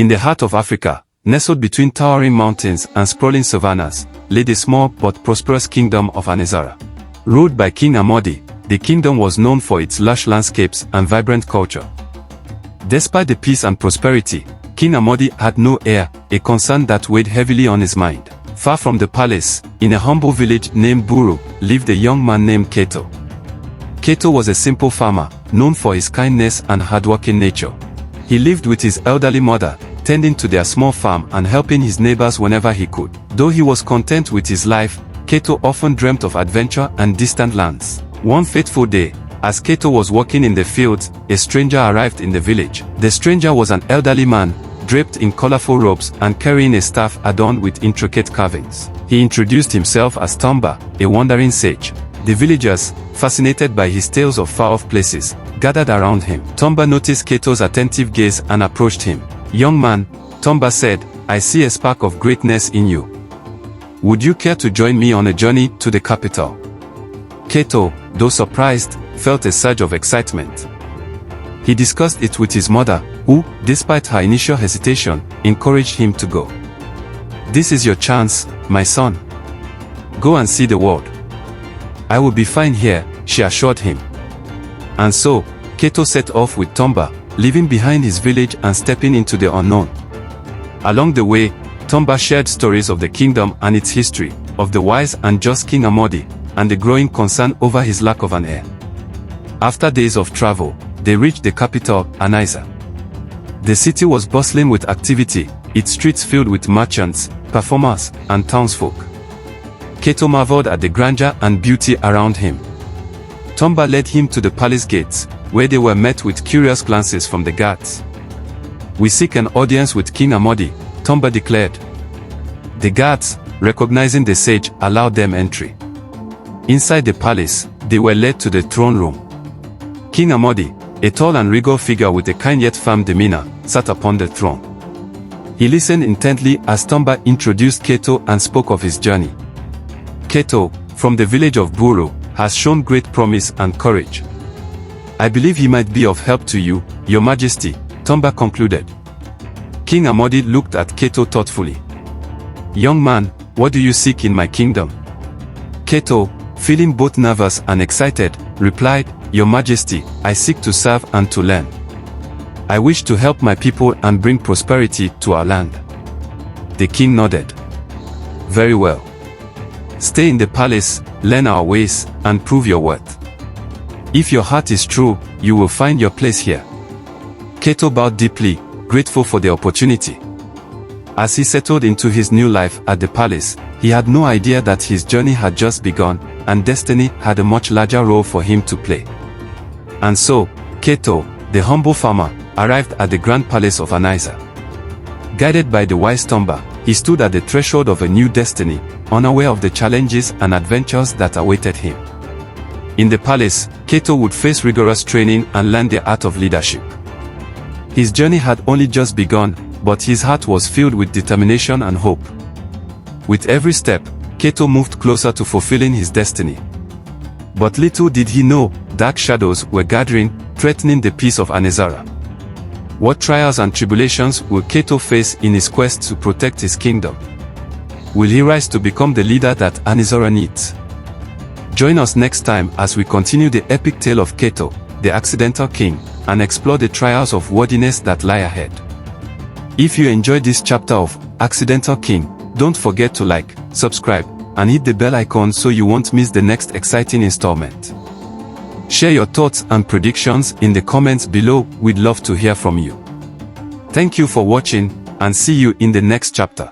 In the heart of Africa, nestled between towering mountains and sprawling savannas, lay the small but prosperous kingdom of Aniza. Ruled by King Amodi, the kingdom was known for its lush landscapes and vibrant culture. Despite the peace and prosperity, King Amodi had no heir, a concern that weighed heavily on his mind. Far from the palace, in a humble village named Buru, lived a young man named Kato. Kato was a simple farmer, known for his kindness and hardworking nature. He lived with his elderly mother, tending to their small farm and helping his neighbors whenever he could. Though he was content with his life, Kato often dreamt of adventure and distant lands. One fateful day, as Kato was walking in the fields, a stranger arrived in the village. The stranger was an elderly man, draped in colorful robes and carrying a staff adorned with intricate carvings. He introduced himself as Tamba, a wandering sage. The villagers, fascinated by his tales of far-off places, gathered around him. Tamba noticed Kato's attentive gaze and approached him. "Young man," Tamba said, "I see a spark of greatness in you. Would you care to join me on a journey to the capital?" Kato, though surprised, felt a surge of excitement. He discussed it with his mother, who, despite her initial hesitation, encouraged him to go. "This is your chance, my son. Go and see the world." "I will be fine here," she assured him. And so, Kato set off with Tamba, leaving behind his village and stepping into the unknown. Along the way, Tamba shared stories of the kingdom and its history, of the wise and just King Amodi, and the growing concern over his lack of an heir. After days of travel, they reached the capital, Aniza. The city was bustling with activity, its streets filled with merchants, performers, and townsfolk. Kato marveled at the grandeur and beauty around him. Tamba led him to the palace gates, where they were met with curious glances from the guards. "We seek an audience with King Amodi," Tamba declared. The guards, recognizing the sage, allowed them entry. Inside the palace, they were led to the throne room. King Amodi, a tall and regal figure with a kind yet firm demeanor, sat upon the throne. He listened intently as Tamba introduced Kato and spoke of his journey. "Kato, from the village of Buru, has shown great promise and courage. I believe he might be of help to you, Your Majesty," Tamba concluded. King Amodi looked at Kato thoughtfully. "Young man, what do you seek in my kingdom?" Kato, feeling both nervous and excited, replied, "Your Majesty, I seek to serve and to learn. I wish to help my people and bring prosperity to our land." The king nodded. "Very well. Stay in the palace, learn our ways, and prove your worth. If your heart is true, you will find your place here." Kato bowed deeply, grateful for the opportunity. As he settled into his new life at the palace, he had no idea that his journey had just begun, and destiny had a much larger role for him to play. And so, Kato, the humble farmer, arrived at the grand palace of Aniza. Guided by the wise Tamba, he stood at the threshold of a new destiny, unaware of the challenges and adventures that awaited him. In the palace, Kato would face rigorous training and learn the art of leadership. His journey had only just begun, but his heart was filled with determination and hope. With every step, Kato moved closer to fulfilling his destiny. But little did he know, dark shadows were gathering, threatening the peace of Aniza. What trials and tribulations will Kato face in his quest to protect his kingdom? Will he rise to become the leader that Aniza needs? Join us next time as we continue the epic tale of Kato, the accidental king, and explore the trials of worthiness that lie ahead. If you enjoyed this chapter of Accidental King, don't forget to like, subscribe, and hit the bell icon so you won't miss the next exciting installment. Share your thoughts and predictions in the comments below, we'd love to hear from you. Thank you for watching, and see you in the next chapter.